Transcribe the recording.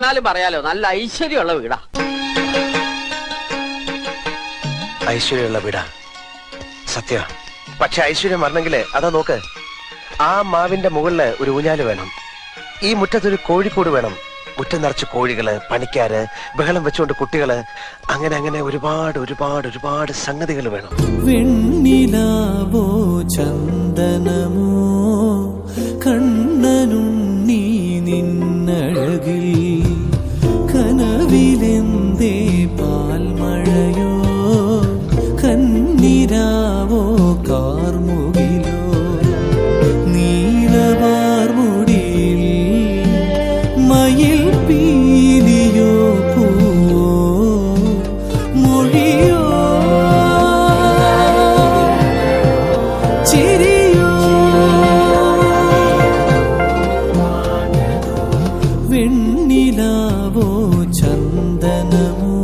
എന്നാലും പറയാലോ നല്ല ഐശ്വര്യമുള്ള വീടാ. ഐശ്വര്യമുള്ള വീടാ സത്യ. പക്ഷെ ഐശ്വര്യം വരണമെങ്കില് അതാ നോക്ക്, ആ മാവിന്റെ മുകളില് ഒരു ഊഞ്ഞാല് വേണം, ഈ മുറ്റത്തൊരു കോഴിക്കോട് വേണം, മുറ്റം നിറച്ച് കോഴികള്, പണിക്കാര്, ബഹളം വെച്ചുകൊണ്ട് കുട്ടികള്, അങ്ങനെ അങ്ങനെ ഒരുപാട് ഒരുപാട് ഒരുപാട് സംഗതികൾ വേണം. വെണ്ണിലാവോ ചന്ദനമോ കണ്ണനുണ്ണീ നിന്നഴകിൽ കനവിലെന്തേ പാൽമഴയോ കന്നിരാവോ കാർമുകിലോ നീലവാർമുടിയിൽ മയിൽ പീലിയോ പൂവോ മൊഴിയോ ചിരിയോ വെണ്ണിലാവോ ചന്ദനമോ